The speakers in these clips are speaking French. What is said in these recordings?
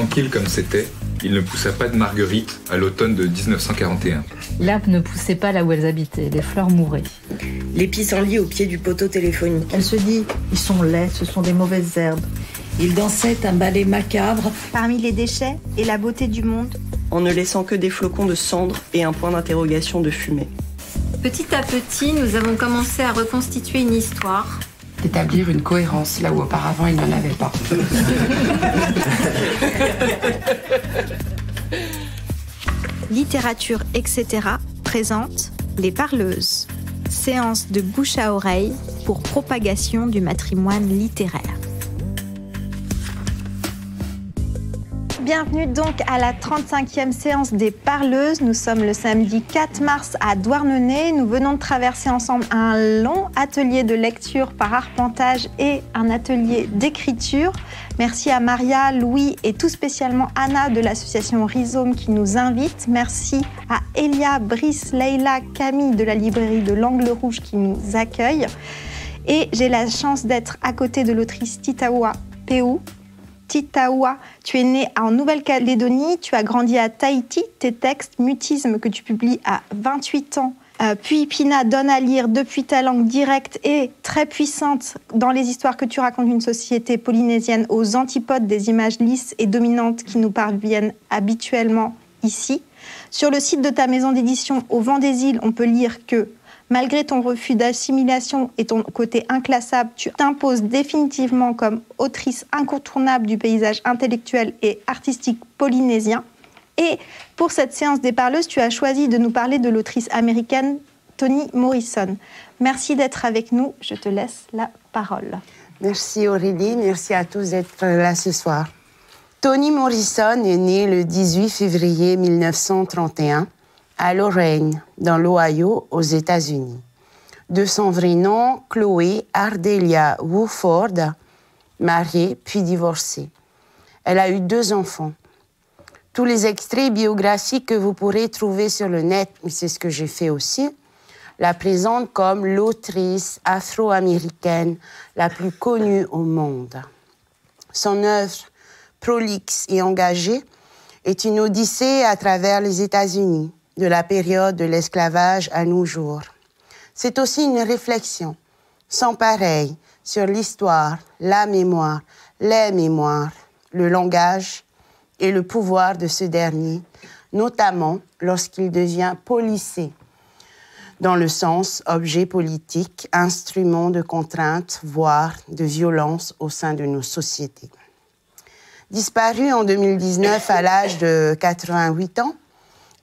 tranquille comme c'était, il ne poussa pas de marguerite à l'automne de 1941. L'herbe ne poussait pas là où elles habitaient, les fleurs mouraient. Les pissenlits au pied du poteau téléphonique. Elle se dit, ils sont laids, ce sont des mauvaises herbes. Il dansait un ballet macabre. Parmi les déchets et la beauté du monde. En ne laissant que des flocons de cendres et un point d'interrogation de fumée. Petit à petit, nous avons commencé à reconstituer une histoire. D'établir une cohérence là où auparavant il n'en avait pas. Littérature, etc. présente Les Parleuses. Séance de bouche à oreille pour propagation du patrimoine littéraire. Bienvenue donc à la 35e séance des Parleuses. Nous sommes le samedi 4 mars à Douarnenez. Nous venons de traverser ensemble un long atelier de lecture par arpentage et un atelier d'écriture. Merci à Maria, Louis et tout spécialement Anna de l'association Rhizome qui nous invite. Merci à Elia, Brice, Leïla, Camille de la librairie de l'Angle Rouge qui nous accueille. Et j'ai la chance d'être à côté de l'autrice Titaoua Peou. Titaoua, tu es née en Nouvelle-Calédonie, tu as grandi à Tahiti, tes textes Mutisme que tu publies à 28 ans, puis Pina donne à lire depuis ta langue directe et très puissante dans les histoires que tu racontes d'une société polynésienne aux antipodes des images lisses et dominantes qui nous parviennent habituellement ici. Sur le site de ta maison d'édition Au Vent des Îles, on peut lire que malgré ton refus d'assimilation et ton côté inclassable, tu t'imposes définitivement comme autrice incontournable du paysage intellectuel et artistique polynésien. Et pour cette séance des Parleuses, tu as choisi de nous parler de l'autrice américaine Toni Morrison. Merci d'être avec nous. Je te laisse la parole. Merci Aurélie, merci à tous d'être là ce soir. Toni Morrison est née le 18 février 1931. À Lorraine, dans l'Ohio, aux États-Unis. De son vrai nom, Chloé Ardelia Wofford, mariée puis divorcée. Elle a eu 2 enfants. Tous les extraits biographiques que vous pourrez trouver sur le net, mais c'est ce que j'ai fait aussi, la présentent comme l'autrice afro-américaine la plus connue au monde. Son œuvre, prolixe et engagée, est une odyssée à travers les États-Unis, de la période de l'esclavage à nos jours. C'est aussi une réflexion sans pareille sur l'histoire, la mémoire, les mémoires, le langage et le pouvoir de ce dernier, notamment lorsqu'il devient policé, dans le sens objet politique, instrument de contrainte, voire de violence au sein de nos sociétés. Disparue en 2019 à l'âge de 88 ans,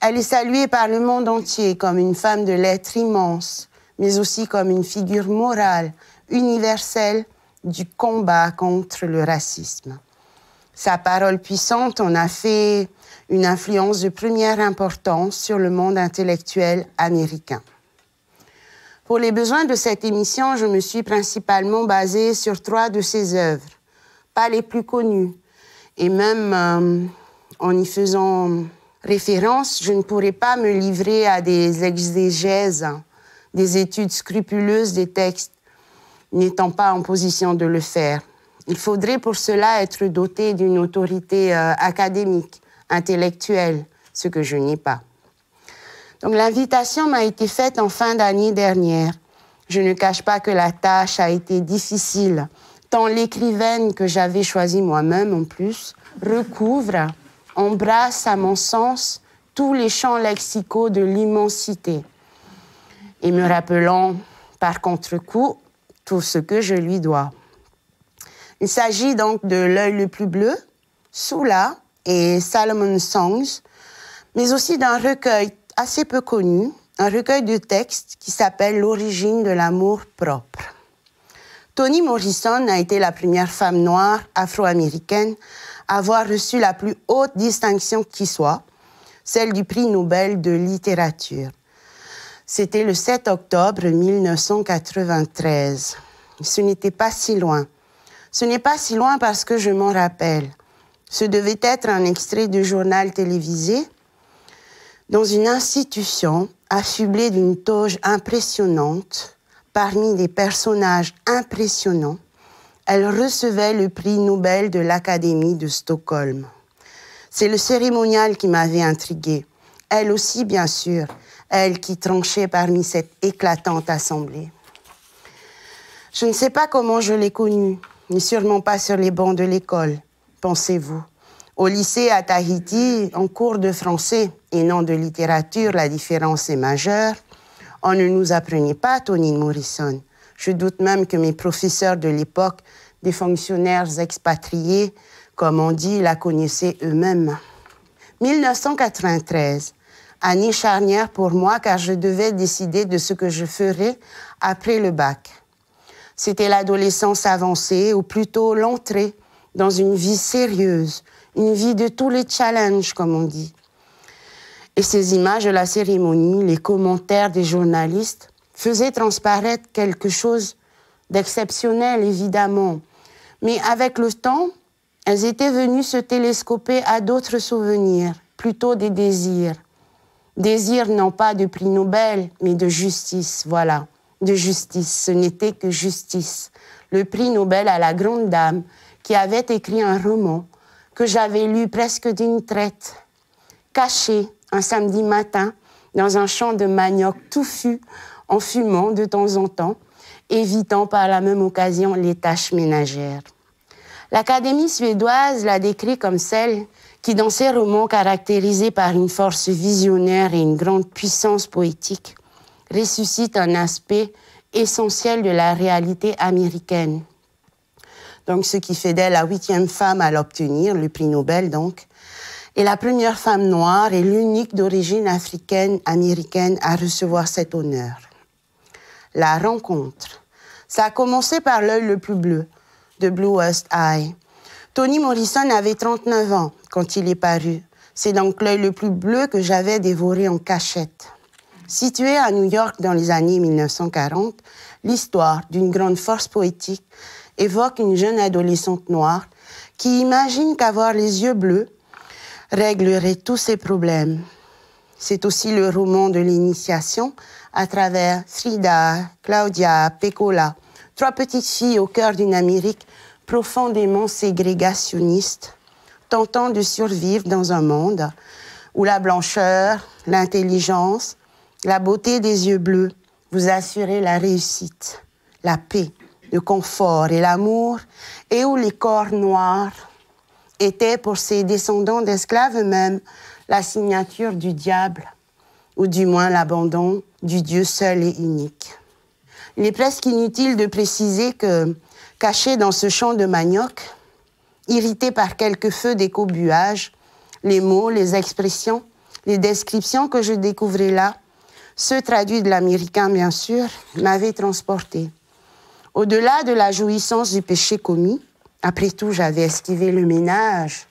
elle est saluée par le monde entier comme une femme de lettres immense, mais aussi comme une figure morale, universelle du combat contre le racisme. Sa parole puissante en a fait une influence de première importance sur le monde intellectuel américain. Pour les besoins de cette émission, je me suis principalement basée sur 3 de ses œuvres, pas les plus connues, et même en y faisant référence, je ne pourrais pas me livrer à des exégèses, des études scrupuleuses des textes, n'étant pas en position de le faire. Il faudrait pour cela être doté d'une autorité académique, intellectuelle, ce que je n'ai pas. Donc l'invitation m'a été faite en fin d'année dernière. Je ne cache pas que la tâche a été difficile, tant l'écrivaine que j'avais choisie moi-même en plus recouvre, embrasse, à mon sens, tous les champs lexicaux de l'immensité, et me rappelant, par contre-coup, tout ce que je lui dois. Il s'agit donc de L'œil le plus bleu, Sula et Salomon's Songs, mais aussi d'un recueil assez peu connu, un recueil de textes qui s'appelle L'origine de l'amour propre. Toni Morrison a été la première femme noire afro-américaine à avoir reçu la plus haute distinction qui soit, celle du prix Nobel de littérature. C'était le 7 octobre 1993. Ce n'était pas si loin. Ce n'est pas si loin parce que je m'en rappelle. Ce devait être un extrait de journal télévisé dans une institution affublée d'une toge impressionnante, parmi des personnages impressionnants. Elle recevait le prix Nobel de l'Académie de Stockholm. C'est le cérémonial qui m'avait intriguée. Elle aussi, bien sûr, elle qui tranchait parmi cette éclatante assemblée. Je ne sais pas comment je l'ai connue, mais sûrement pas sur les bancs de l'école, pensez-vous. Au lycée à Tahiti, en cours de français et non de littérature, la différence est majeure. On ne nous apprenait pas Toni Morrison. Je doute même que mes professeurs de l'époque, des fonctionnaires expatriés, comme on dit, la connaissaient eux-mêmes. 1993, année charnière pour moi car je devais décider de ce que je ferais après le bac. C'était l'adolescence avancée, ou plutôt l'entrée dans une vie sérieuse, une vie de tous les challenges, comme on dit. Et ces images de la cérémonie, les commentaires des journalistes, faisaient transparaître quelque chose d'exceptionnel, évidemment. Mais avec le temps, elles étaient venues se télescoper à d'autres souvenirs, plutôt des désirs. Désirs non pas de prix Nobel, mais de justice, voilà. De justice, ce n'était que justice. Le prix Nobel à la grande dame qui avait écrit un roman que j'avais lu presque d'une traite, caché un samedi matin dans un champ de manioc touffu, en fumant de temps en temps, évitant par la même occasion les tâches ménagères. L'Académie suédoise l'a décrit comme celle qui, dans ses romans caractérisés par une force visionnaire et une grande puissance poétique, ressuscite un aspect essentiel de la réalité américaine. Donc, ce qui fait d'elle la 8e femme à l'obtenir, le prix Nobel donc, et la première femme noire et l'unique d'origine africaine-américaine à recevoir cet honneur. La rencontre. Ça a commencé par L'œil le plus bleu, de Bluest Eye. Toni Morrison avait 39 ans quand il est paru. C'est donc L'œil le plus bleu que j'avais dévoré en cachette. Située à New York dans les années 1940, l'histoire d'une grande force poétique évoque une jeune adolescente noire qui imagine qu'avoir les yeux bleus réglerait tous ses problèmes. C'est aussi le roman de l'initiation à travers Frida, Claudia, Pecola, 3 petites filles au cœur d'une Amérique profondément ségrégationniste, tentant de survivre dans un monde où la blancheur, l'intelligence, la beauté des yeux bleus vous assuraient la réussite, la paix, le confort et l'amour, et où les corps noirs étaient pour ces descendants d'esclaves eux-mêmes la signature du diable, ou du moins l'abandon du Dieu seul et unique. Il est presque inutile de préciser que, caché dans ce champ de manioc, irrité par quelques feux d'écobuage, les mots, les expressions, les descriptions que je découvrais là, ceux traduits de l'américain bien sûr, m'avaient transporté. Au-delà de la jouissance du péché commis, après tout j'avais esquivé le ménage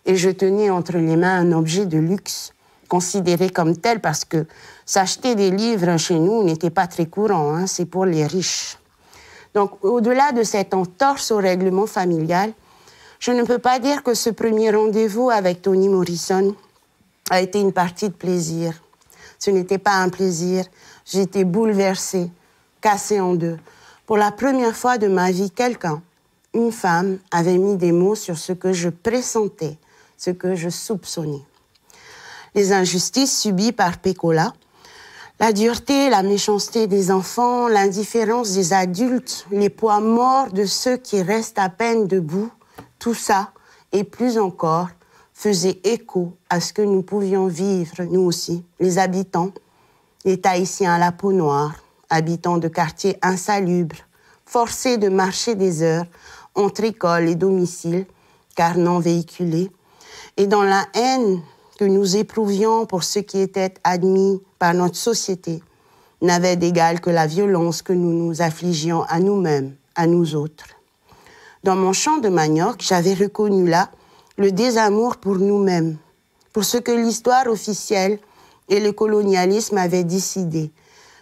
et je tenais entre les mains un objet de luxe, considéré comme tel parce que s'acheter des livres chez nous n'était pas très courant, hein, c'est pour les riches. Donc au-delà de cette entorse au règlement familial, je ne peux pas dire que ce premier rendez-vous avec Toni Morrison a été une partie de plaisir. Ce n'était pas un plaisir, j'étais bouleversée, cassée en deux. Pour la première fois de ma vie, quelqu'un, une femme, avait mis des mots sur ce que je pressentais, ce que je soupçonnais. Les injustices subies par Pecola, la dureté, la méchanceté des enfants, l'indifférence des adultes, les poids morts de ceux qui restent à peine debout, tout ça, et plus encore, faisait écho à ce que nous pouvions vivre, nous aussi, les habitants, les Tahitiens à la peau noire, habitants de quartiers insalubres, forcés de marcher des heures entre école et domicile, car non véhiculés, et dans la haine que nous éprouvions pour ce qui était admis par notre société, n'avait d'égal que la violence que nous nous affligions à nous-mêmes, à nous autres. Dans mon champ de manioc, j'avais reconnu là le désamour pour nous-mêmes, pour ce que l'histoire officielle et le colonialisme avaient décidé.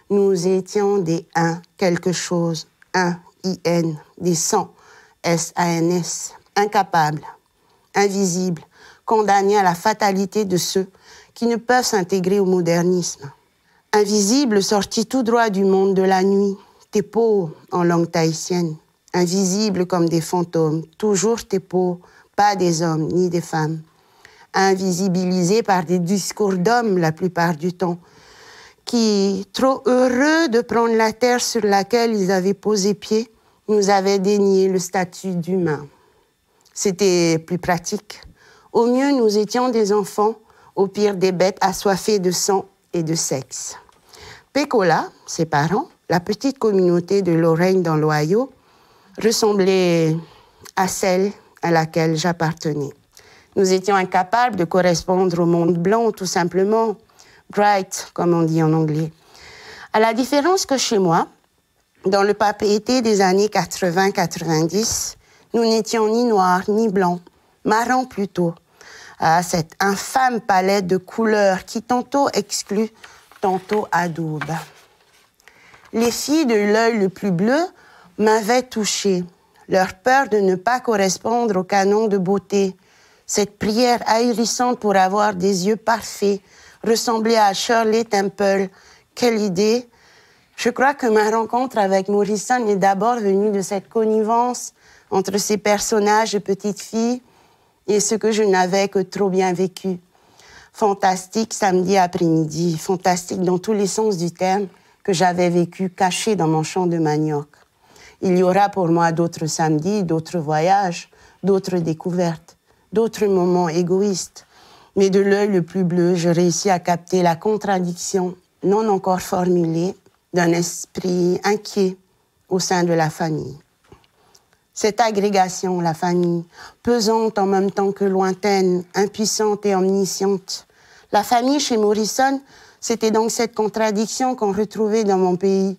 Nous étions des un quelque chose, un, I-N, des sans, S-A-N-S, incapables, invisibles, condamnés à la fatalité de ceux qui ne peuvent s'intégrer au modernisme. Invisibles, sortis tout droit du monde de la nuit, tepo en langue tahitienne, invisibles comme des fantômes, toujours tepo, pas des hommes ni des femmes. invisibilisés par des discours d'hommes la plupart du temps, qui, trop heureux de prendre la terre sur laquelle ils avaient posé pied, nous avaient dénié le statut d'humain. C'était plus pratique. Au mieux, nous étions des enfants, au pire des bêtes assoiffées de sang et de sexe. Pécola, ses parents, la petite communauté de Lorraine dans l'Ohio, ressemblait à celle à laquelle j'appartenais. Nous étions incapables de correspondre au monde blanc, tout simplement, bright, comme on dit en anglais. À la différence que chez moi, dans le papier des années 80-90, nous n'étions ni noirs ni blancs, marrons plutôt, à cette infâme palette de couleurs qui tantôt exclut, tantôt adoube. Les filles de l'œil le plus bleu m'avaient touchée. Leur peur de ne pas correspondre au canon de beauté, cette prière ahurissante pour avoir des yeux parfaits, ressemblait à Shirley Temple. Quelle idée! Je crois que ma rencontre avec Morrison est d'abord venue de cette connivence entre ces personnages de petites filles et ce que je n'avais que trop bien vécu. Fantastique samedi après-midi, fantastique dans tous les sens du terme que j'avais vécu caché dans mon champ de manioc. Il y aura pour moi d'autres samedis, d'autres voyages, d'autres découvertes, d'autres moments égoïstes. Mais de l'œil le plus bleu, je réussis à capter la contradiction non encore formulée d'un esprit inquiet au sein de la famille. Cette agrégation, la famille, pesante en même temps que lointaine, impuissante et omnisciente. La famille chez Morrison, c'était donc cette contradiction qu'on retrouvait dans mon pays.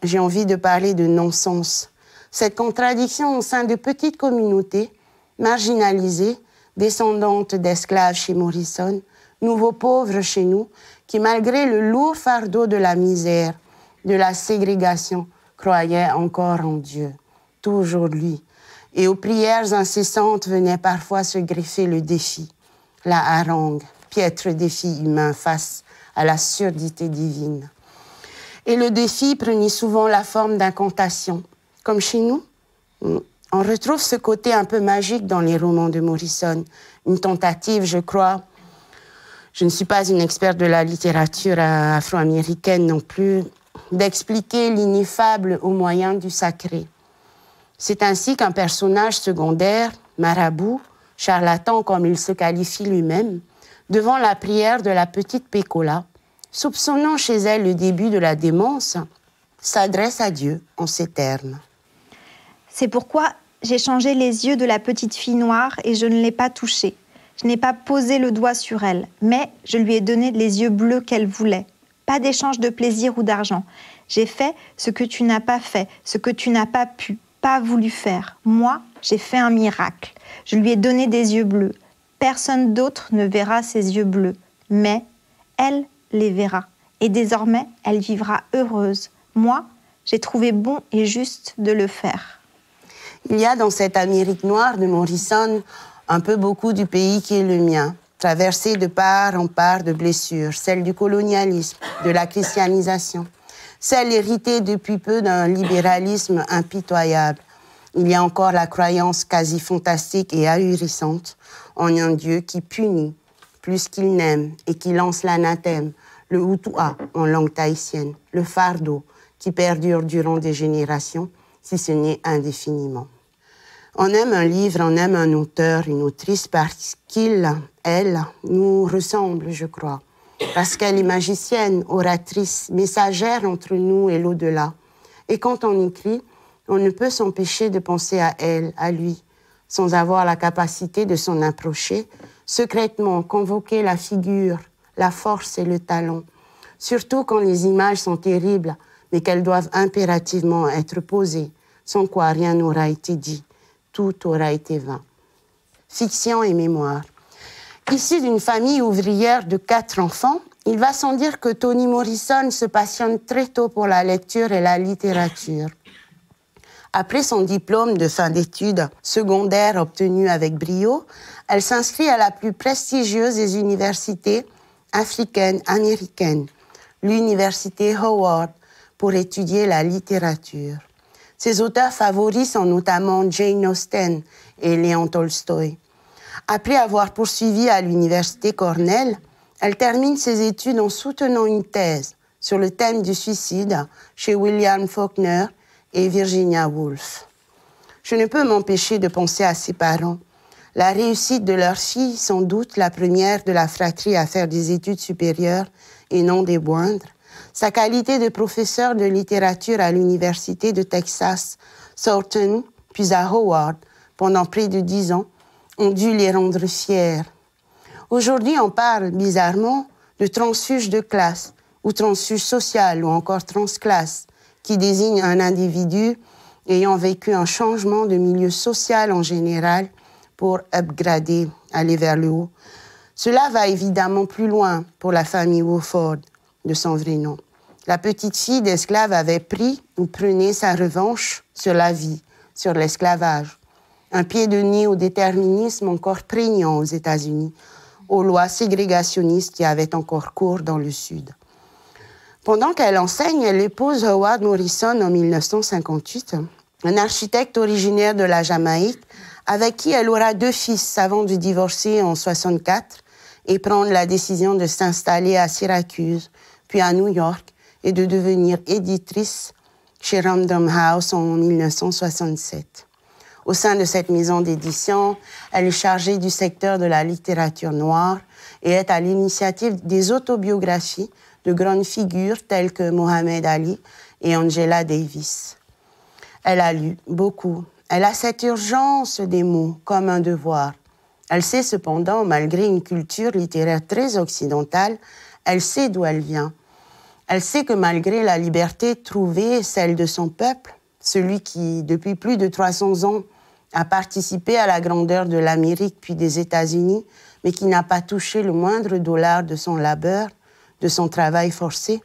J'ai envie de parler de non-sens. Cette contradiction au sein de petites communautés, marginalisées, descendantes d'esclaves chez Morrison, nouveaux pauvres chez nous, qui malgré le lourd fardeau de la misère, de la ségrégation, croyaient encore en Dieu. Toujours lui. Et aux prières incessantes venait parfois se greffer le défi, la harangue, piètre défi humain face à la surdité divine. Et le défi prenait souvent la forme d'incantation. Comme chez nous, on retrouve ce côté un peu magique dans les romans de Morrison. Une tentative, je crois. Je ne suis pas une experte de la littérature afro-américaine non plus, d'expliquer l'ineffable au moyen du sacré. C'est ainsi qu'un personnage secondaire, marabout, charlatan comme il se qualifie lui-même, devant la prière de la petite Pécola, soupçonnant chez elle le début de la démence, s'adresse à Dieu en ces termes. C'est pourquoi j'ai changé les yeux de la petite fille noire et je ne l'ai pas touchée. Je n'ai pas posé le doigt sur elle, mais je lui ai donné les yeux bleus qu'elle voulait. Pas d'échange de plaisir ou d'argent. J'ai fait ce que tu n'as pas fait, ce que tu n'as pas pu, pas voulu faire. Moi, j'ai fait un miracle. Je lui ai donné des yeux bleus. Personne d'autre ne verra ses yeux bleus, mais elle les verra. Et désormais, elle vivra heureuse. Moi, j'ai trouvé bon et juste de le faire. Il y a dans cette Amérique noire de Morrison un peu beaucoup du pays qui est le mien, traversé de part en part de blessures, celle du colonialisme, de la christianisation, celle héritée depuis peu d'un libéralisme impitoyable. Il y a encore la croyance quasi fantastique et ahurissante en un Dieu qui punit plus qu'il n'aime et qui lance l'anathème, le hutua en langue tahitienne, le fardeau qui perdure durant des générations, si ce n'est indéfiniment. On aime un livre, on aime un auteur, une autrice parce qu'il, elle, nous ressemble, je crois. Parce qu'elle est magicienne, oratrice, messagère entre nous et l'au-delà. Et quand on écrit, on ne peut s'empêcher de penser à elle, à lui, sans avoir la capacité de s'en approcher, secrètement convoquer la figure, la force et le talent. Surtout quand les images sont terribles, mais qu'elles doivent impérativement être posées, sans quoi rien n'aura été dit. Tout aura été vain. Fiction et mémoire. Issu d'une famille ouvrière de 4 enfants, il va sans dire que Toni Morrison se passionne très tôt pour la lecture et la littérature. Après son diplôme de fin d'études secondaires obtenu avec brio, elle s'inscrit à la plus prestigieuse des universités africaines américaines, l'université Howard, pour étudier la littérature. Ses auteurs favoris sont notamment Jane Austen et Léon Tolstoï. Après avoir poursuivi à l'université Cornell, elle termine ses études en soutenant une thèse sur le thème du suicide chez William Faulkner et Virginia Woolf. Je ne peux m'empêcher de penser à ses parents. La réussite de leur fille, sans doute la première de la fratrie à faire des études supérieures et non des moindres, sa qualité de professeur de littérature à l'université de Texas, Southern, puis à Howard, pendant près de 10 ans, ont dû les rendre fiers. Aujourd'hui, on parle, bizarrement, de transfuge de classe, ou transfuge social, ou encore transclasse, qui désigne un individu ayant vécu un changement de milieu social en général pour upgrader, aller vers le haut. Cela va évidemment plus loin pour la famille Wofford, de son vrai nom. La petite fille d'esclave avait pris ou prenait sa revanche sur la vie, sur l'esclavage. Un pied de nez au déterminisme encore prégnant aux États-Unis, aux lois ségrégationnistes qui avaient encore cours dans le Sud. Pendant qu'elle enseigne, elle épouse Howard Morrison en 1958, un architecte originaire de la Jamaïque, avec qui elle aura 2 fils avant de divorcer en 1964 et prendre la décision de s'installer à Syracuse, puis à New York, et de devenir éditrice chez Random House en 1967. Au sein de cette maison d'édition, elle est chargée du secteur de la littérature noire et est à l'initiative des autobiographies de grandes figures telles que Mohamed Ali et Angela Davis. Elle a lu beaucoup. Elle a cette urgence des mots comme un devoir. Elle sait cependant, malgré une culture littéraire très occidentale, elle sait d'où elle vient. Elle sait que malgré la liberté trouvée, celle de son peuple, celui qui, depuis plus de 300 ans, a participé à la grandeur de l'Amérique puis des États-Unis, mais qui n'a pas touché le moindre dollar de son labeur, de son travail forcé.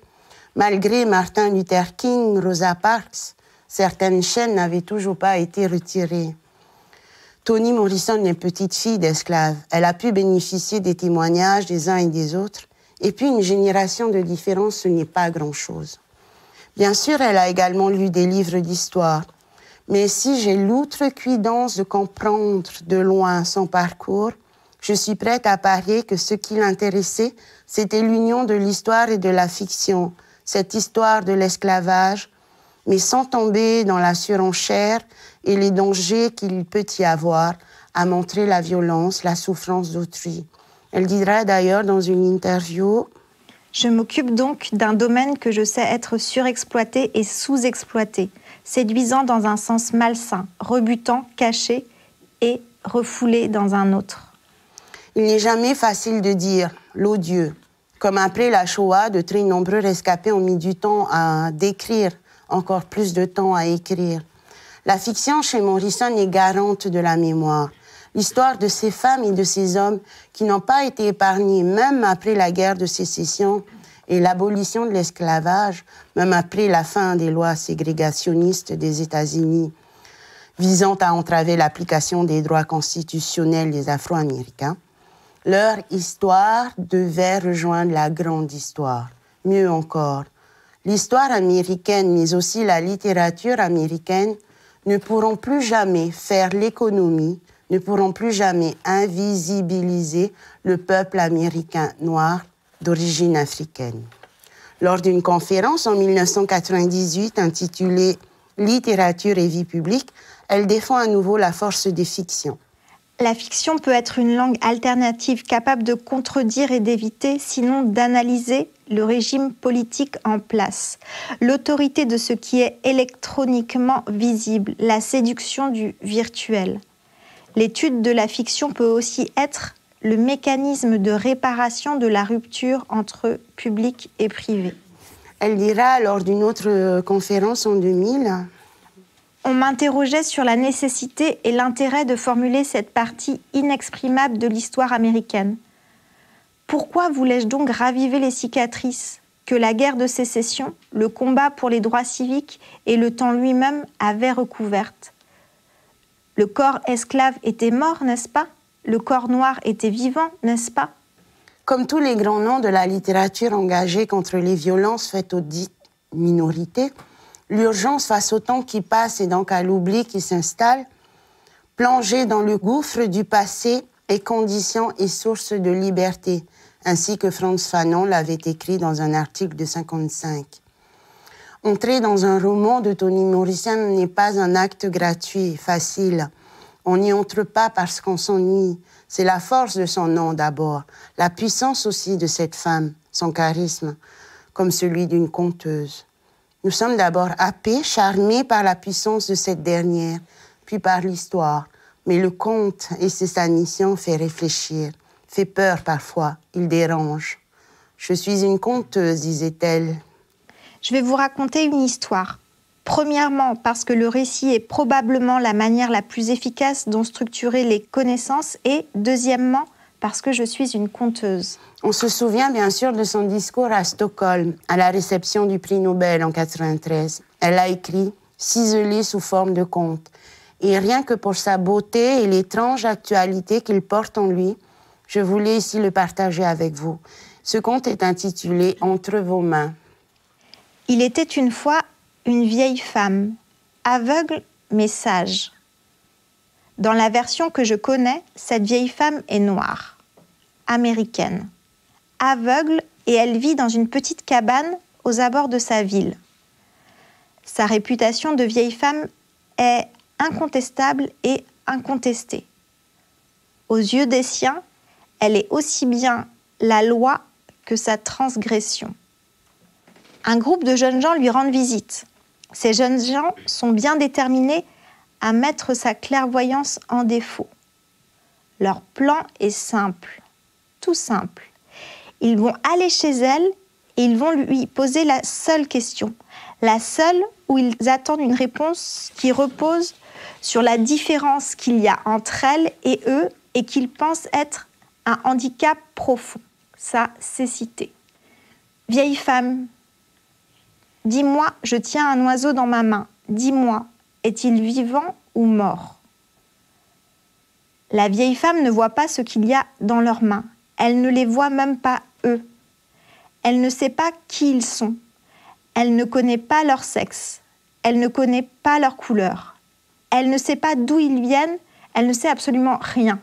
Malgré Martin Luther King, Rosa Parks, certaines chaînes n'avaient toujours pas été retirées. Toni Morrison est petite fille d'esclaves. Elle a pu bénéficier des témoignages des uns et des autres. Et puis, une génération de différence, ce n'est pas grand-chose. Bien sûr, elle a également lu des livres d'histoire. Mais si j'ai l'outrecuidance de comprendre de loin son parcours, je suis prête à parier que ce qui l'intéressait, c'était l'union de l'histoire et de la fiction, cette histoire de l'esclavage, mais sans tomber dans la surenchère et les dangers qu'il peut y avoir à montrer la violence, la souffrance d'autrui. Elle dira d'ailleurs dans une interview « Je m'occupe donc d'un domaine que je sais être surexploité et sous-exploité, séduisant dans un sens malsain, rebutant, caché et refoulé dans un autre. » Il n'est jamais facile de dire l'odieux. Comme après la Shoah, de très nombreux rescapés ont mis du temps à décrire, encore plus de temps à écrire. La fiction chez Morrison est garante de la mémoire. L'histoire de ces femmes et de ces hommes qui n'ont pas été épargnés, même après la guerre de sécession et l'abolition de l'esclavage, même après la fin des lois ségrégationnistes des États-Unis, visant à entraver l'application des droits constitutionnels des Afro-Américains. Leur histoire devait rejoindre la grande histoire. Mieux encore, l'histoire américaine, mais aussi la littérature américaine, ne pourront plus jamais faire l'économie, ne pourront plus jamais invisibiliser le peuple américain noir d'origine africaine. Lors d'une conférence en 1998 intitulée « Littérature et vie publique », elle défend à nouveau la force des fictions. La fiction peut être une langue alternative capable de contredire et d'éviter, sinon d'analyser le régime politique en place, l'autorité de ce qui est électroniquement visible, la séduction du virtuel. L'étude de la fiction peut aussi être le mécanisme de réparation de la rupture entre public et privé. Elle dira lors d'une autre conférence en 2000... On m'interrogeait sur la nécessité et l'intérêt de formuler cette partie inexprimable de l'histoire américaine. Pourquoi voulais-je donc raviver les cicatrices que la guerre de sécession, le combat pour les droits civiques et le temps lui-même avaient recouvertes? Le corps esclave était mort, n'est-ce pas? Le corps noir était vivant, n'est-ce pas? Comme tous les grands noms de la littérature engagée contre les violences faites aux dites minorités, l'urgence face au temps qui passe et donc à l'oubli qui s'installe, plongée dans le gouffre du passé est condition et source de liberté, ainsi que Frantz Fanon l'avait écrit dans un article de 1955. Entrer dans un roman de Toni Morrison n'est pas un acte gratuit, facile. On n'y entre pas parce qu'on s'ennuie. C'est la force de son nom d'abord, la puissance aussi de cette femme, son charisme, comme celui d'une conteuse. Nous sommes d'abord happés, charmés par la puissance de cette dernière, puis par l'histoire. Mais le conte, et c'est sa mission, fait réfléchir, fait peur parfois, il dérange. « Je suis une conteuse », disait-elle. Je vais vous raconter une histoire. Premièrement, parce que le récit est probablement la manière la plus efficace dont structurer les connaissances. Et deuxièmement, parce que je suis une conteuse. On se souvient bien sûr de son discours à Stockholm, à la réception du prix Nobel en 1993. Elle a écrit « ciselé sous forme de conte ». Et rien que pour sa beauté et l'étrange actualité qu'il porte en lui, je voulais ici le partager avec vous. Ce conte est intitulé « Entre vos mains ». Il était une fois une vieille femme, aveugle mais sage. Dans la version que je connais, cette vieille femme est noire, américaine, aveugle et elle vit dans une petite cabane aux abords de sa ville. Sa réputation de vieille femme est incontestable et incontestée. Aux yeux des siens, elle est aussi bien la loi que sa transgression. Un groupe de jeunes gens lui rendent visite. Ces jeunes gens sont bien déterminés à mettre sa clairvoyance en défaut. Leur plan est simple, tout simple. Ils vont aller chez elle et ils vont lui poser la seule question, la seule où ils attendent une réponse qui repose sur la différence qu'il y a entre elle et eux et qu'ils pensent être un handicap profond, sa cécité. Vieille femme, dis-moi, je tiens un oiseau dans ma main. Dis-moi, est-il vivant ou mort? La vieille femme ne voit pas ce qu'il y a dans leurs mains. Elle ne les voit même pas eux. Elle ne sait pas qui ils sont. Elle ne connaît pas leur sexe. Elle ne connaît pas leur couleur. Elle ne sait pas d'où ils viennent. Elle ne sait absolument rien.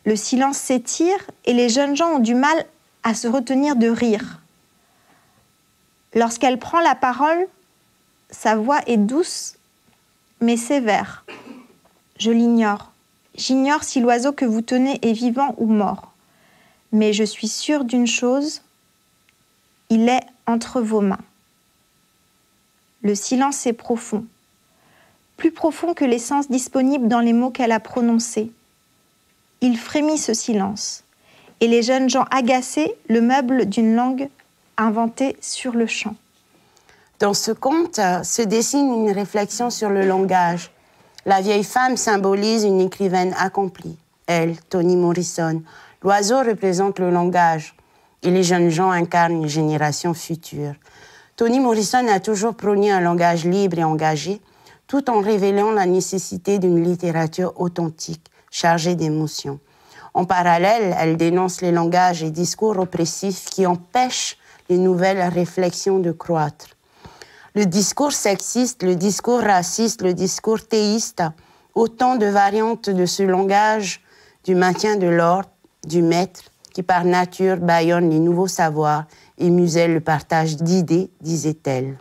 Le silence s'étire et les jeunes gens ont du mal à se retenir de rire. Lorsqu'elle prend la parole, sa voix est douce, mais sévère. Je l'ignore. J'ignore si l'oiseau que vous tenez est vivant ou mort. Mais je suis sûre d'une chose, il est entre vos mains. Le silence est profond, plus profond que l'essence disponible dans les mots qu'elle a prononcés. Il frémit ce silence, et les jeunes gens agacés le meublent d'une langue inventée sur le champ. Dans ce conte se dessine une réflexion sur le langage. La vieille femme symbolise une écrivaine accomplie. Elle, Toni Morrison. L'oiseau représente le langage. Et les jeunes gens incarnent une génération future. Toni Morrison a toujours prôné un langage libre et engagé, tout en révélant la nécessité d'une littérature authentique, chargée d'émotions. En parallèle, elle dénonce les langages et discours oppressifs qui empêchent les nouvelles réflexions de croître. Le discours sexiste, le discours raciste, le discours théiste, autant de variantes de ce langage du maintien de l'ordre, du maître, qui par nature bâillonne les nouveaux savoirs et muselle le partage d'idées, disait-elle.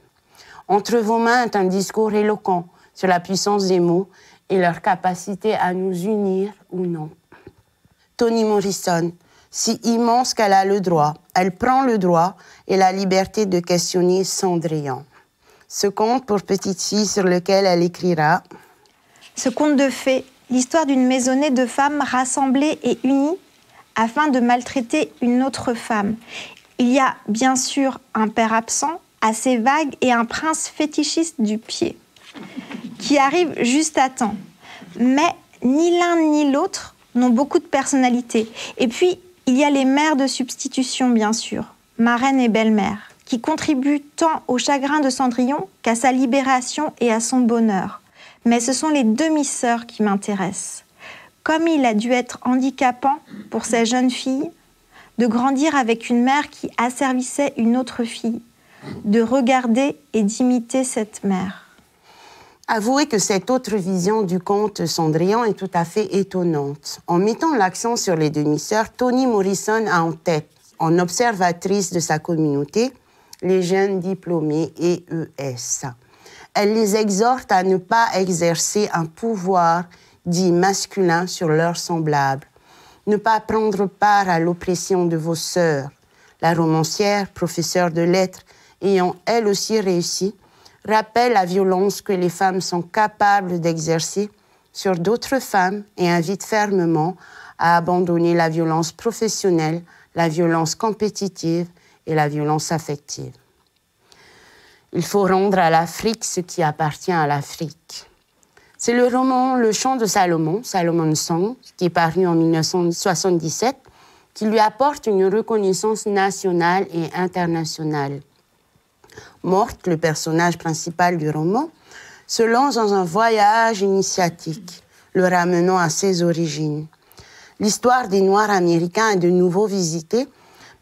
Entre vos mains est un discours éloquent sur la puissance des mots et leur capacité à nous unir ou non. Toni Morrison, si immense qu'elle a le droit, elle prend le droit et la liberté de questionner Cendrillon. Ce conte pour petite fille sur lequel elle écrira. Ce conte de fées, l'histoire d'une maisonnée de femmes rassemblées et unies afin de maltraiter une autre femme. Il y a bien sûr un père absent, assez vague, et un prince fétichiste du pied, qui arrive juste à temps. Mais ni l'un ni l'autre n'ont beaucoup de personnalité. Et puis, il y a les mères de substitution, bien sûr, marraine et belle-mère, qui contribuent tant au chagrin de Cendrillon qu'à sa libération et à son bonheur. Mais ce sont les demi-sœurs qui m'intéressent. Comme il a dû être handicapant pour ces jeunes filles de grandir avec une mère qui asservissait une autre fille, de regarder et d'imiter cette mère. Avouez que cette autre vision du conte Cendrillon est tout à fait étonnante. En mettant l'accent sur les demi-sœurs, Toni Morrison a en tête, en observatrice de sa communauté, les jeunes diplômés EES. Elle les exhorte à ne pas exercer un pouvoir dit masculin sur leurs semblables, ne pas prendre part à l'oppression de vos sœurs. La romancière, professeure de lettres, ayant elle aussi réussi, rappelle la violence que les femmes sont capables d'exercer sur d'autres femmes et invite fermement à abandonner la violence professionnelle, la violence compétitive et la violence affective. Il faut rendre à l'Afrique ce qui appartient à l'Afrique. C'est le roman Le Chant de Salomon, Solomon's Song, qui est paru en 1977, qui lui apporte une reconnaissance nationale et internationale. Morte, le personnage principal du roman, se lance dans un voyage initiatique, le ramenant à ses origines. L'histoire des Noirs américains est de nouveau visitée,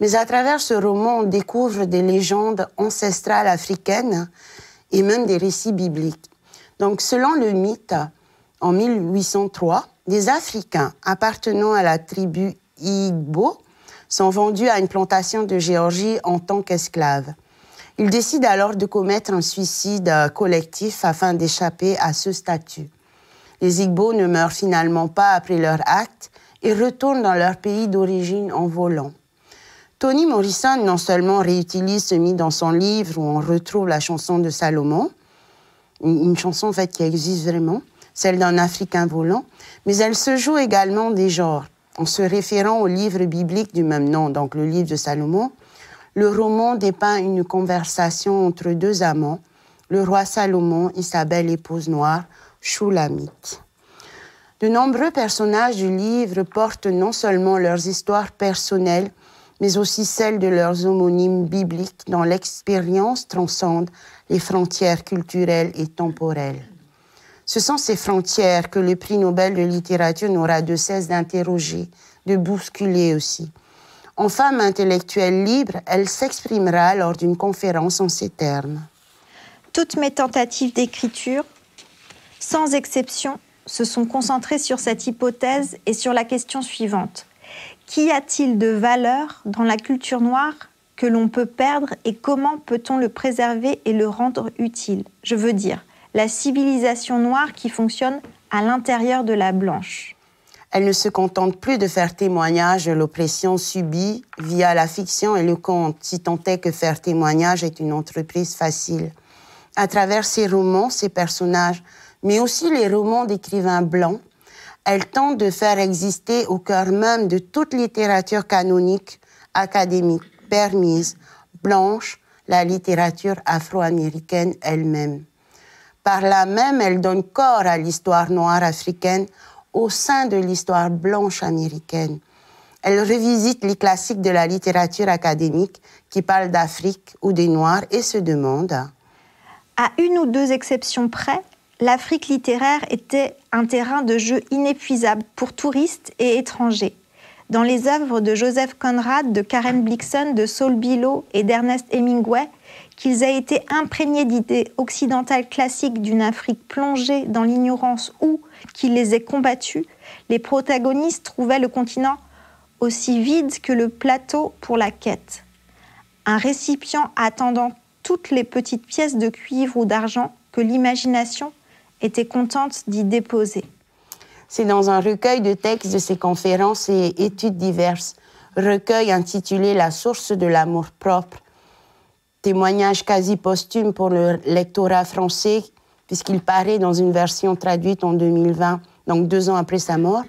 mais à travers ce roman, on découvre des légendes ancestrales africaines et même des récits bibliques. Donc, selon le mythe, en 1803, des Africains appartenant à la tribu Igbo sont vendus à une plantation de Géorgie en tant qu'esclaves. Ils décident alors de commettre un suicide collectif afin d'échapper à ce statut. Les Igbo ne meurent finalement pas après leur acte et retournent dans leur pays d'origine en volant. Toni Morrison non seulement réutilise ce mythe dans son livre où on retrouve la chanson de Salomon, une chanson en fait qui existe vraiment, celle d'un Africain volant, mais elle se joue également des genres. En se référant au livre biblique du même nom, donc le livre de Salomon, le roman dépeint une conversation entre deux amants, le roi Salomon et sa belle épouse noire, Shulamite. De nombreux personnages du livre portent non seulement leurs histoires personnelles, mais aussi celles de leurs homonymes bibliques dont l'expérience transcende les frontières culturelles et temporelles. Ce sont ces frontières que le prix Nobel de littérature n'aura de cesse d'interroger, de bousculer aussi. En femme intellectuelle libre, elle s'exprimera lors d'une conférence en ces termes. Toutes mes tentatives d'écriture, sans exception, se sont concentrées sur cette hypothèse et sur la question suivante. Qu'y a-t-il de valeur dans la culture noire que l'on peut perdre et comment peut-on le préserver et le rendre utile? Je veux dire, la civilisation noire qui fonctionne à l'intérieur de la blanche. Elle ne se contente plus de faire témoignage de l'oppression subie via la fiction et le conte, si tant est que faire témoignage est une entreprise facile. À travers ses romans, ses personnages, mais aussi les romans d'écrivains blancs, elle tente de faire exister au cœur même de toute littérature canonique, académique, permise, blanche, la littérature afro-américaine elle-même. Par là même, elle donne corps à l'histoire noire africaine au sein de l'histoire blanche américaine. Elle revisite les classiques de la littérature académique qui parlent d'Afrique ou des Noirs et se demande... À une ou deux exceptions près, l'Afrique littéraire était un terrain de jeu inépuisable pour touristes et étrangers. Dans les œuvres de Joseph Conrad, de Karen Blixen, de Saul Bellow et d'Ernest Hemingway, qu'ils aient été imprégnés d'idées occidentales classiques d'une Afrique plongée dans l'ignorance ou qu'ils les aient combattues, les protagonistes trouvaient le continent aussi vide que le plateau pour la quête. Un récipient attendant toutes les petites pièces de cuivre ou d'argent que l'imagination était contente d'y déposer. C'est dans un recueil de textes de ses conférences et études diverses, recueil intitulé « La source de l'amour-propre », témoignage quasi posthume pour le lectorat français, puisqu'il paraît dans une version traduite en 2020, donc 2 ans après sa mort.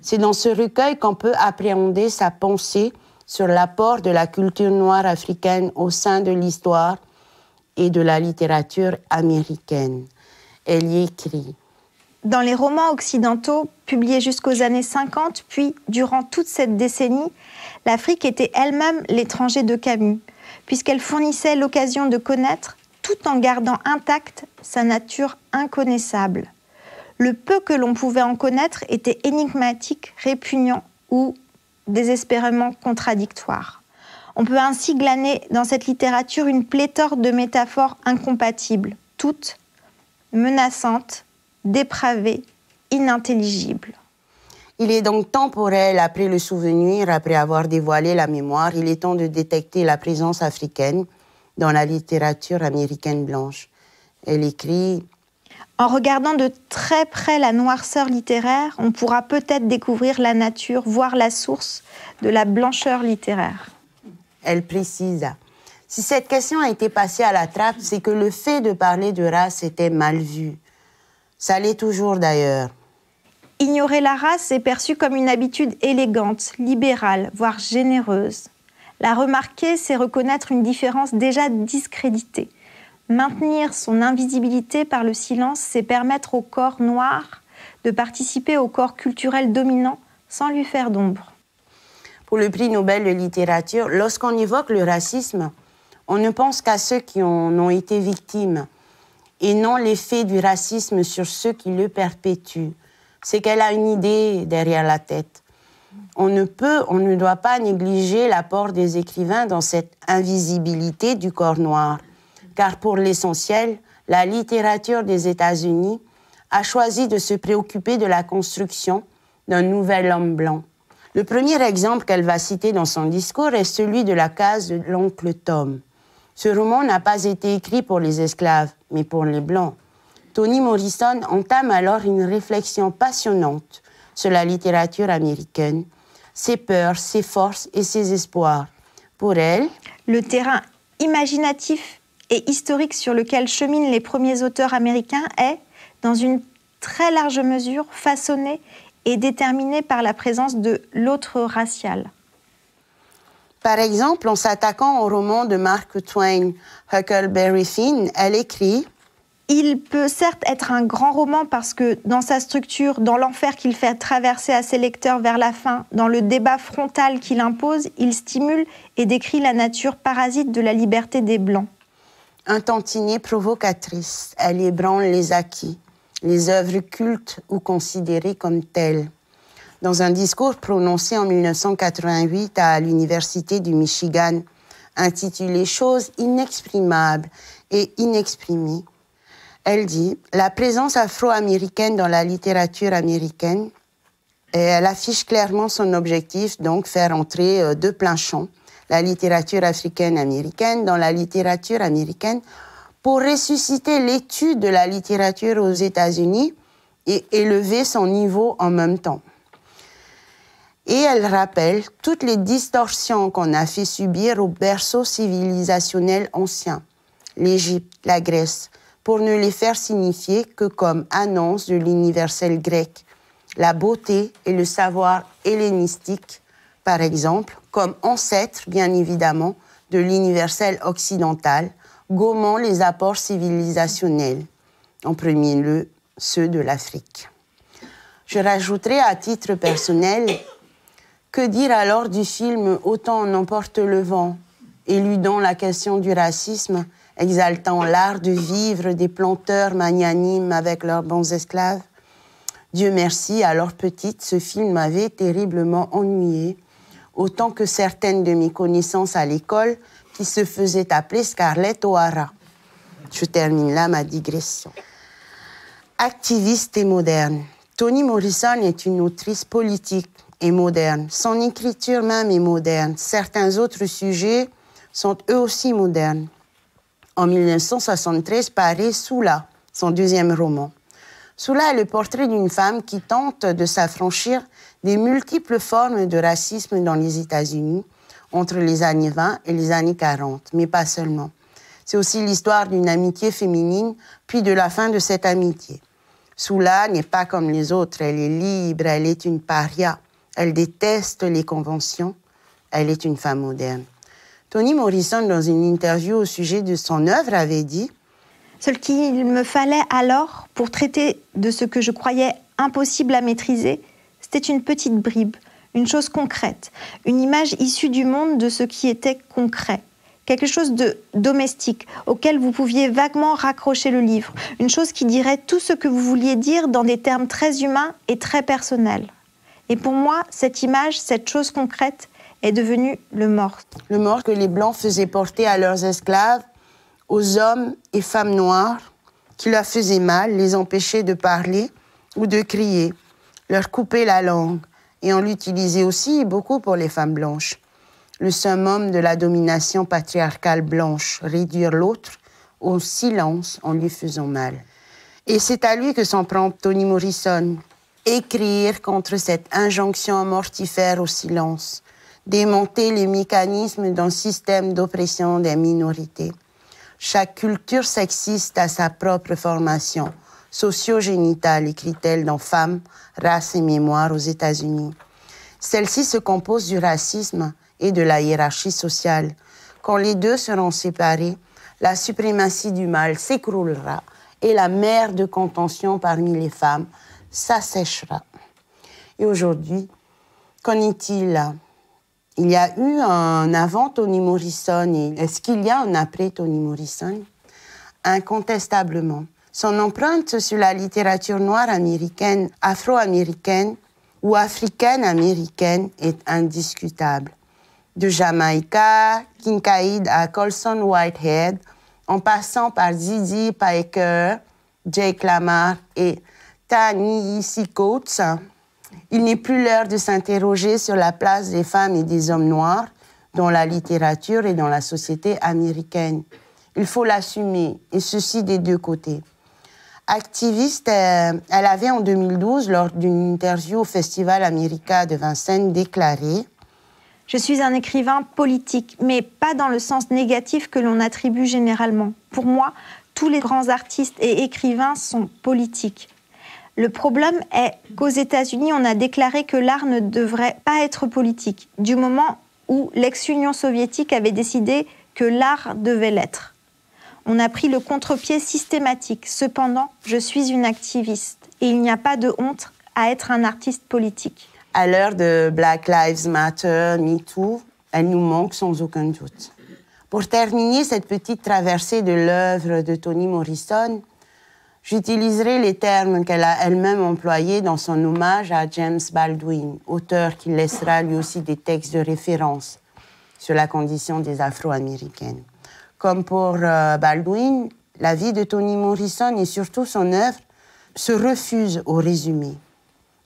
C'est dans ce recueil qu'on peut appréhender sa pensée sur l'apport de la culture noire africaine au sein de l'histoire et de la littérature américaine. Elle y écrit. Dans les romans occidentaux, publiés jusqu'aux années 50, puis durant toute cette décennie, l'Afrique était elle-même l'étranger de Camus, puisqu'elle fournissait l'occasion de connaître, tout en gardant intacte sa nature inconnaissable. Le peu que l'on pouvait en connaître était énigmatique, répugnant ou désespérément contradictoire. On peut ainsi glaner dans cette littérature une pléthore de métaphores incompatibles, toutes menaçante, dépravée, inintelligible. Il est donc temps pour elle, après le souvenir, après avoir dévoilé la mémoire, il est temps de détecter la présence africaine dans la littérature américaine blanche. Elle écrit « En regardant de très près la noirceur littéraire, on pourra peut-être découvrir la nature, voir la source de la blancheur littéraire. » Elle précise « Si cette question a été passée à la trappe, c'est que le fait de parler de race était mal vu. Ça l'est toujours d'ailleurs. » Ignorer la race est perçu comme une habitude élégante, libérale, voire généreuse. La remarquer, c'est reconnaître une différence déjà discréditée. Maintenir son invisibilité par le silence, c'est permettre au corps noir de participer au corps culturel dominant sans lui faire d'ombre. Pour le prix Nobel de littérature, lorsqu'on évoque le racisme, on ne pense qu'à ceux qui en ont été victimes et non l'effet du racisme sur ceux qui le perpétuent. C'est qu'elle a une idée derrière la tête. On ne doit pas négliger l'apport des écrivains dans cette invisibilité du corps noir. Car pour l'essentiel, la littérature des États-Unis a choisi de se préoccuper de la construction d'un nouvel homme blanc. Le premier exemple qu'elle va citer dans son discours est celui de La case de l'oncle Tom. Ce roman n'a pas été écrit pour les esclaves, mais pour les Blancs. Toni Morrison entame alors une réflexion passionnante sur la littérature américaine, ses peurs, ses forces et ses espoirs. Pour elle, le terrain imaginatif et historique sur lequel cheminent les premiers auteurs américains est, dans une très large mesure, façonné et déterminé par la présence de l'autre racial. Par exemple, en s'attaquant au roman de Mark Twain, Huckleberry Finn, elle écrit « Il peut certes être un grand roman parce que dans sa structure, dans l'enfer qu'il fait traverser à ses lecteurs vers la fin, dans le débat frontal qu'il impose, il stimule et décrit la nature parasite de la liberté des Blancs. » Un tantinet provocatrice, elle ébranle les acquis, les œuvres cultes ou considérées comme telles. Dans un discours prononcé en 1988 à l'Université du Michigan, intitulé « Choses inexprimables et inexprimées », elle dit « La présence afro-américaine dans la littérature américaine », et elle affiche clairement son objectif, donc faire entrer de plein champ la littérature africaine-américaine dans la littérature américaine pour ressusciter l'étude de la littérature aux États-Unis et élever son niveau en même temps. Et elle rappelle toutes les distorsions qu'on a fait subir aux berceaux civilisationnels anciens, l'Égypte, la Grèce, pour ne les faire signifier que comme annonce de l'universel grec, la beauté et le savoir hellénistique, par exemple, comme ancêtre, bien évidemment, de l'universel occidental, gommant les apports civilisationnels, en premier lieu ceux de l'Afrique. Je rajouterai à titre personnel, que dire alors du film « Autant en emporte le vent », éludant la question du racisme, exaltant l'art de vivre des planteurs magnanimes avec leurs bons esclaves? Dieu merci, alors petite, ce film m'avait terriblement ennuyée, autant que certaines de mes connaissances à l'école qui se faisaient appeler Scarlett O'Hara. Je termine là ma digression. Activiste et moderne. Toni Morrison est une autrice politique et moderne. Son écriture même est moderne. Certains autres sujets sont eux aussi modernes. En 1973 paraît Sula, son deuxième roman. Sula est le portrait d'une femme qui tente de s'affranchir des multiples formes de racisme dans les États-Unis entre les années 20 et les années 40, mais pas seulement. C'est aussi l'histoire d'une amitié féminine, puis de la fin de cette amitié. Sula n'est pas comme les autres, elle est libre, elle est une paria, elle déteste les conventions, elle est une femme moderne. Toni Morrison, dans une interview au sujet de son œuvre, avait dit « Ce qu'il me fallait alors pour traiter de ce que je croyais impossible à maîtriser, c'était une petite bribe, une chose concrète, une image issue du monde de ce qui était concret. Quelque chose de domestique, auquel vous pouviez vaguement raccrocher le livre. Une chose qui dirait tout ce que vous vouliez dire dans des termes très humains et très personnels. Et pour moi, cette image, cette chose concrète, est devenue le morse. Le morse que les Blancs faisaient porter à leurs esclaves, aux hommes et femmes noirs, qui leur faisaient mal, les empêchaient de parler ou de crier, leur coupaient la langue. Et on l'utilisait aussi beaucoup pour les femmes blanches. Le summum de la domination patriarcale blanche, réduire l'autre au silence en lui faisant mal. Et c'est à lui que s'en prend Toni Morrison. Écrire contre cette injonction mortifère au silence, démonter les mécanismes d'un système d'oppression des minorités. Chaque culture sexiste a sa propre formation socio-génitale, écrit-elle dans Femmes, race et mémoire aux États-Unis. Celle-ci se compose du racisme et de la hiérarchie sociale. Quand les deux seront séparés, la suprématie du mâle s'écroulera et la mer de contention parmi les femmes s'asséchera. Et aujourd'hui, qu'en est-il? Il y a eu un avant Toni Morrison et est-ce qu'il y a un après Toni Morrison? Incontestablement. Son empreinte sur la littérature noire américaine, afro-américaine ou africaine-américaine est indiscutable. De Jamaïca, Kincaid à Colson Whitehead, en passant par Didi Piker, Jake Lamar et Ta-Nehisi Coates, il n'est plus l'heure de s'interroger sur la place des femmes et des hommes noirs dans la littérature et dans la société américaine. Il faut l'assumer, et ceci des deux côtés. Activiste, elle avait en 2012, lors d'une interview au Festival America de Vincennes, déclaré « Je suis un écrivain politique, mais pas dans le sens négatif que l'on attribue généralement. Pour moi, tous les grands artistes et écrivains sont politiques. Le problème est qu'aux États-Unis, on a déclaré que l'art ne devrait pas être politique, du moment où l'ex-Union soviétique avait décidé que l'art devait l'être. On a pris le contre-pied systématique. Cependant, je suis une activiste et il n'y a pas de honte à être un artiste politique. » À l'heure de Black Lives Matter, MeToo, elle nous manque sans aucun doute. Pour terminer cette petite traversée de l'œuvre de Toni Morrison, j'utiliserai les termes qu'elle a elle-même employés dans son hommage à James Baldwin, auteur qui laissera lui aussi des textes de référence sur la condition des Afro-Américaines. Comme pour Baldwin, la vie de Toni Morrison et surtout son œuvre se refusent au résumé.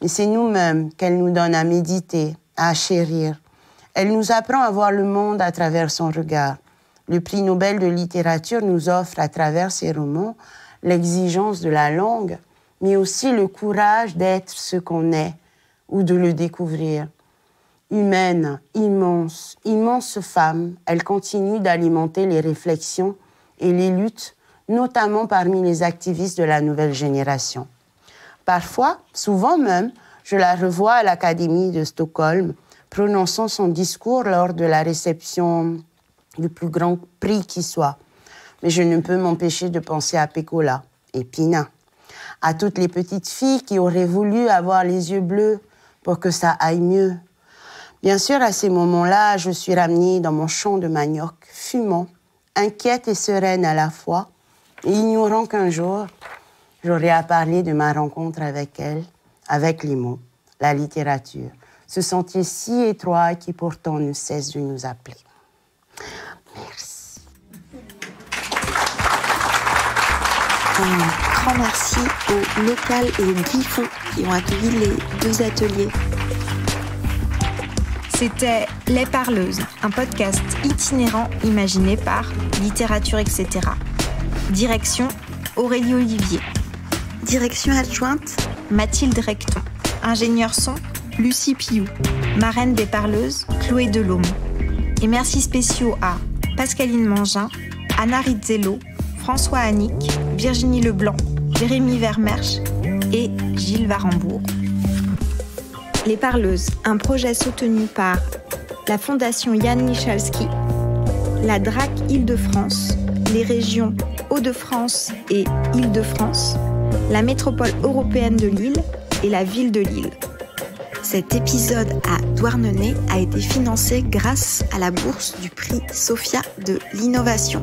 Mais c'est nous-mêmes qu'elle nous donne à méditer, à chérir. Elle nous apprend à voir le monde à travers son regard. Le prix Nobel de littérature nous offre à travers ses romans l'exigence de la langue, mais aussi le courage d'être ce qu'on est ou de le découvrir. Humaine, immense, immense femme, elle continue d'alimenter les réflexions et les luttes, notamment parmi les activistes de la nouvelle génération. Parfois, souvent même, je la revois à l'Académie de Stockholm, prononçant son discours lors de la réception du plus grand prix qui soit. Mais je ne peux m'empêcher de penser à Pécola et Pina, à toutes les petites filles qui auraient voulu avoir les yeux bleus pour que ça aille mieux. Bien sûr, à ces moments-là, je suis ramenée dans mon champ de manioc, fumant, inquiète et sereine à la fois, et ignorant qu'un jour, j'aurais à parler de ma rencontre avec elle, avec les mots, la littérature, ce sentier si étroit qui pourtant ne cesse de nous appeler. Merci. Un grand merci au Local et au Griffon qui ont accueilli les deux ateliers. C'était Les Parleuses, un podcast itinérant imaginé par Littérature, etc. Direction Aurélie Olivier. Direction adjointe Mathilde Recton. Ingénieur son Lucie Piou. Marraine des Parleuses Chloé Delhomme. Et merci spéciaux à Pascaline Mangin, Anna Rizzello, François Annick, Virginie Leblanc, Jérémy Vermersch et Gilles Varembourg. Les Parleuses, un projet soutenu par la Fondation Yann Michalski, la DRAC Île-de-France, les régions Hauts-de-France et Île-de-France, la métropole européenne de Lille et la ville de Lille. Cet épisode à Douarnenez a été financé grâce à la bourse du prix Sophia de l'innovation.